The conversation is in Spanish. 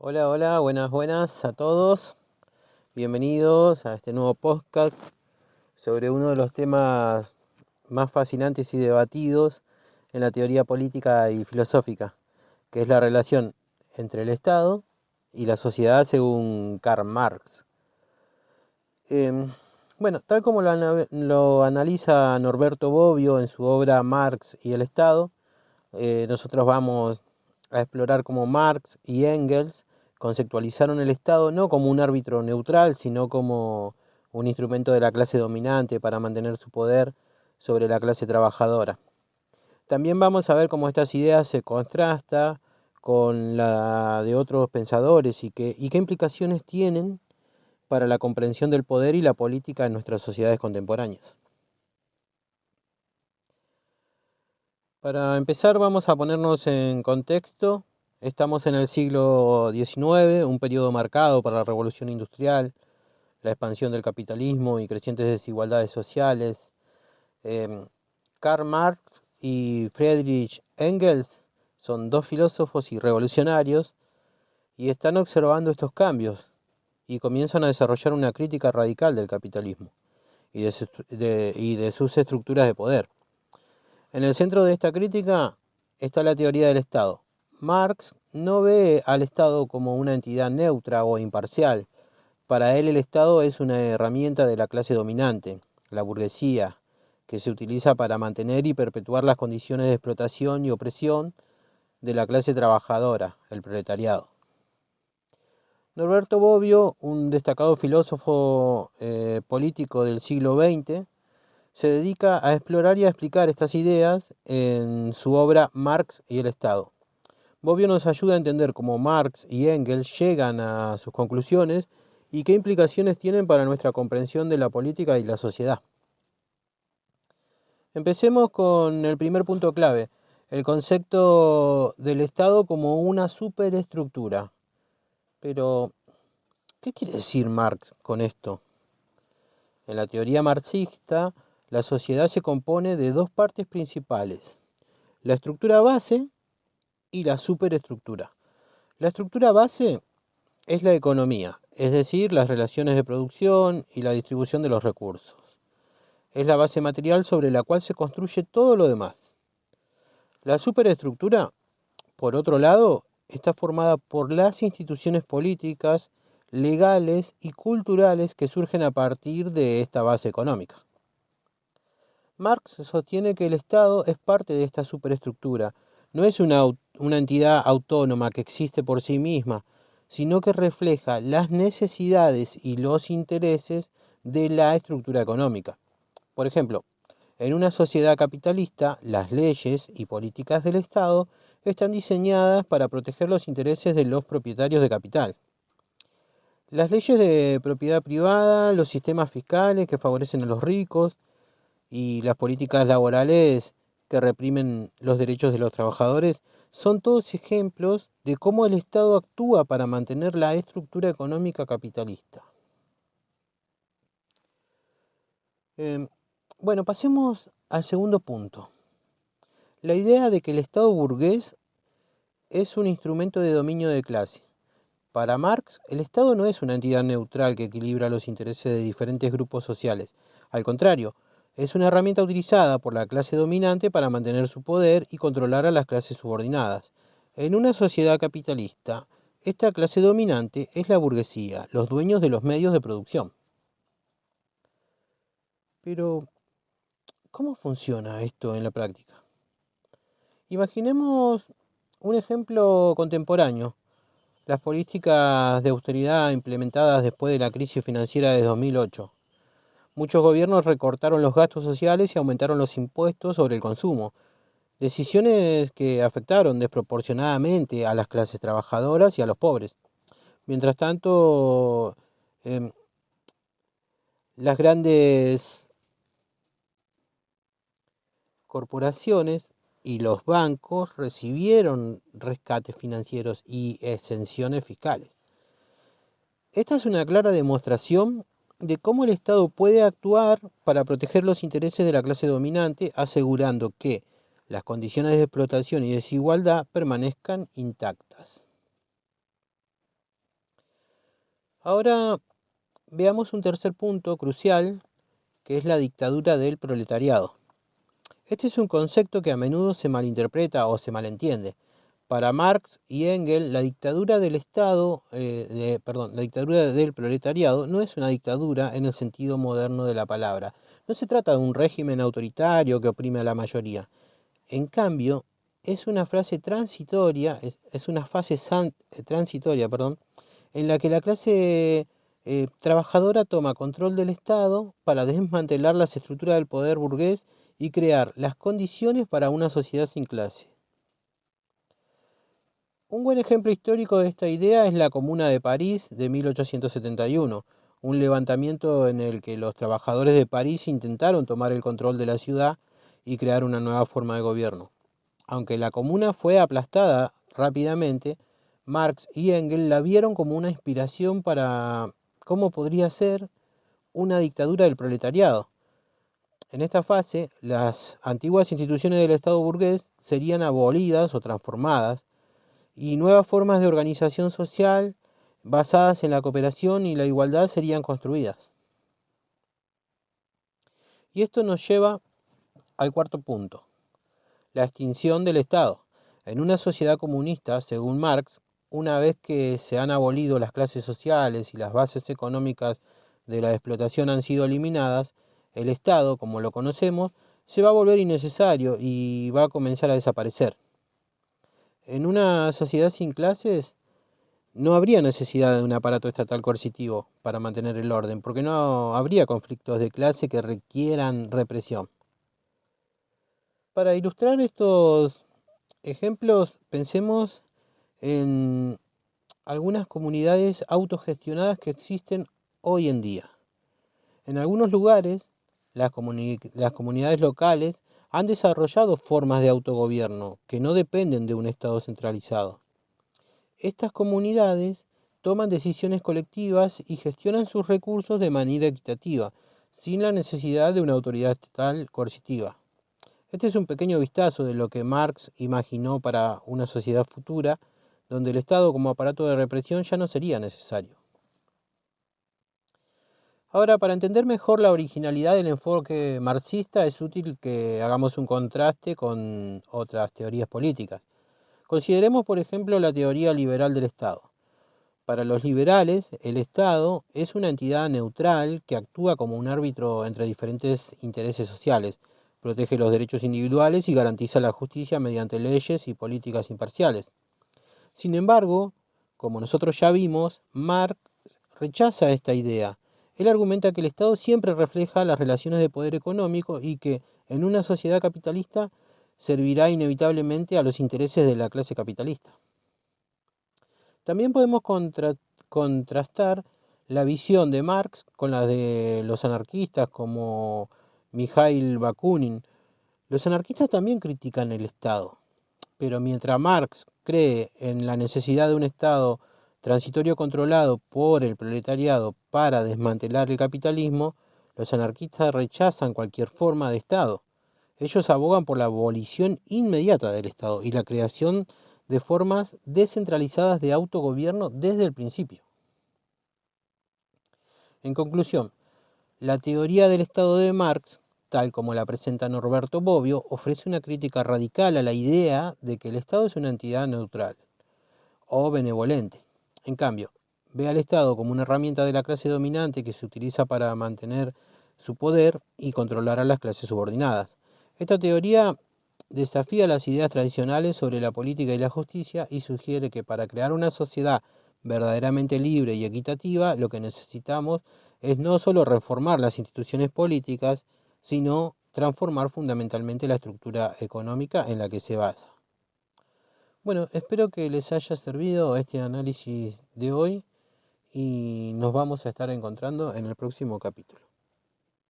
Hola, hola, buenas, buenas a todos. Bienvenidos a este nuevo podcast sobre uno de los temas más fascinantes y debatidos en la teoría política y filosófica, que es la relación entre el Estado y la sociedad según Karl Marx. Em, bueno, tal como lo analiza Norberto Bobbio en su obra Marx y el Estado, nosotros vamos a explorar cómo Marx y Engels conceptualizaron el Estado no como un árbitro neutral, sino como un instrumento de la clase dominante para mantener su poder sobre la clase trabajadora. También vamos a ver cómo estas ideas se contrastan con la de otros pensadores y qué implicaciones tienen para la comprensión del poder y la política en nuestras sociedades contemporáneas. Para empezar vamos a ponernos en contexto. Estamos en el siglo XIX, un periodo marcado por la revolución industrial, la expansión del capitalismo y crecientes desigualdades sociales. Em, Karl Marx y Friedrich Engels son dos filósofos y revolucionarios y están observando estos cambios y comienzan a desarrollar una crítica radical del capitalismo y de sus estructuras de poder. En el centro de esta crítica está la teoría del Estado. Marx no ve al Estado como una entidad neutra o imparcial. Para él el Estado es una herramienta de la clase dominante, la burguesía, que se utiliza para mantener y perpetuar las condiciones de explotación y opresión de la clase trabajadora, el proletariado. Norberto Bobbio, un destacado filósofo político del siglo XX, se dedica a explorar y a explicar estas ideas en su obra Marx y el Estado. Bobbio nos ayuda a entender cómo Marx y Engels llegan a sus conclusiones y qué implicaciones tienen para nuestra comprensión de la política y la sociedad. Empecemos con el primer punto clave, el concepto del Estado como una superestructura. Pero, ¿qué quiere decir Marx con esto? En la teoría marxista, la sociedad se compone de dos partes principales, la estructura base y la superestructura. La estructura base es la economía, es decir, las relaciones de producción y la distribución de los recursos. Es la base material sobre la cual se construye todo lo demás. La superestructura, por otro lado, está formada por las instituciones políticas, legales y culturales que surgen a partir de esta base económica. Marx sostiene que el Estado es parte de esta superestructura, no es una entidad autónoma que existe por sí misma, sino que refleja las necesidades y los intereses de la estructura económica. Por ejemplo, en una sociedad capitalista, las leyes y políticas del Estado están diseñadas para proteger los intereses de los propietarios de capital. Las leyes de propiedad privada, los sistemas fiscales que favorecen a los ricos, y las políticas laborales que reprimen los derechos de los trabajadores son todos ejemplos de cómo el Estado actúa para mantener la estructura económica capitalista. Eh, bueno, pasemos al segundo punto. La idea de que el Estado burgués es un instrumento de dominio de clase. Para Marx, el Estado no es una entidad neutral que equilibra los intereses de diferentes grupos sociales. Al contrario, es una herramienta utilizada por la clase dominante para mantener su poder y controlar a las clases subordinadas. En una sociedad capitalista, esta clase dominante es la burguesía, los dueños de los medios de producción. Pero, ¿cómo funciona esto en la práctica? Imaginemos un ejemplo contemporáneo. Las políticas de austeridad implementadas después de la crisis financiera de 2008. Muchos gobiernos recortaron los gastos sociales y aumentaron los impuestos sobre el consumo, decisiones que afectaron desproporcionadamente a las clases trabajadoras y a los pobres. Mientras tanto, em, las grandes corporaciones y los bancos recibieron rescates financieros y exenciones fiscales. Esta es una clara demostración de cómo el Estado puede actuar para proteger los intereses de la clase dominante, asegurando que las condiciones de explotación y desigualdad permanezcan intactas. Ahora veamos un tercer punto crucial, que es la dictadura del proletariado. Este es un concepto que a menudo se malinterpreta o se malentiende. Para Marx y Engels, la dictadura del Estado, la dictadura del proletariado no es una dictadura en el sentido moderno de la palabra. No se trata de un régimen autoritario que oprime a la mayoría. En cambio, es una frase transitoria, es una transitoria, en la que la clase trabajadora toma control del Estado para desmantelar las estructuras del poder burgués y crear las condiciones para una sociedad sin clase. Un buen ejemplo histórico de esta idea es la Comuna de París de 1871, un levantamiento en el que los trabajadores de París intentaron tomar el control de la ciudad y crear una nueva forma de gobierno. Aunque la Comuna fue aplastada rápidamente, Marx y Engels la vieron como una inspiración para cómo podría ser una dictadura del proletariado. En esta fase, las antiguas instituciones del Estado burgués serían abolidas o transformadas y nuevas formas de organización social basadas en la cooperación y la igualdad serían construidas. Y esto nos lleva al cuarto punto, la extinción del Estado. En una sociedad comunista, según Marx, una vez que se han abolido las clases sociales y las bases económicas de la explotación han sido eliminadas, el Estado, como lo conocemos, se va a volver innecesario y va a comenzar a desaparecer. En una sociedad sin clases, no habría necesidad de un aparato estatal coercitivo para mantener el orden, porque no habría conflictos de clase que requieran represión. Para ilustrar estos ejemplos, pensemos en algunas comunidades autogestionadas que existen hoy en día. En algunos lugares, las comunidades locales han desarrollado formas de autogobierno que no dependen de un Estado centralizado. Estas comunidades toman decisiones colectivas y gestionan sus recursos de manera equitativa, sin la necesidad de una autoridad estatal coercitiva. Este es un pequeño vistazo de lo que Marx imaginó para una sociedad futura, donde el Estado como aparato de represión ya no sería necesario. Ahora, para entender mejor la originalidad del enfoque marxista, es útil que hagamos un contraste con otras teorías políticas. Consideremos, por ejemplo, la teoría liberal del Estado. Para los liberales, el Estado es una entidad neutral que actúa como un árbitro entre diferentes intereses sociales, protege los derechos individuales y garantiza la justicia mediante leyes y políticas imparciales. Sin embargo, como nosotros ya vimos, Marx rechaza esta idea. Él argumenta que el Estado siempre refleja las relaciones de poder económico y que, en una sociedad capitalista, servirá inevitablemente a los intereses de la clase capitalista. También podemos contrastar la visión de Marx con la de los anarquistas como Mikhail Bakunin. Los anarquistas también critican el Estado, pero mientras Marx cree en la necesidad de un Estado transitorio controlado por el proletariado para desmantelar el capitalismo, los anarquistas rechazan cualquier forma de Estado. Ellos abogan por la abolición inmediata del Estado y la creación de formas descentralizadas de autogobierno desde el principio. En conclusión, la teoría del Estado de Marx, tal como la presenta Norberto Bobbio, ofrece una crítica radical a la idea de que el Estado es una entidad neutral o benevolente. En cambio, ve al Estado como una herramienta de la clase dominante que se utiliza para mantener su poder y controlar a las clases subordinadas. Esta teoría desafía las ideas tradicionales sobre la política y la justicia y sugiere que para crear una sociedad verdaderamente libre y equitativa, lo que necesitamos es no solo reformar las instituciones políticas, sino transformar fundamentalmente la estructura económica en la que se basa. Bueno, espero que les haya servido este análisis de hoy y nos vamos a estar encontrando en el próximo capítulo.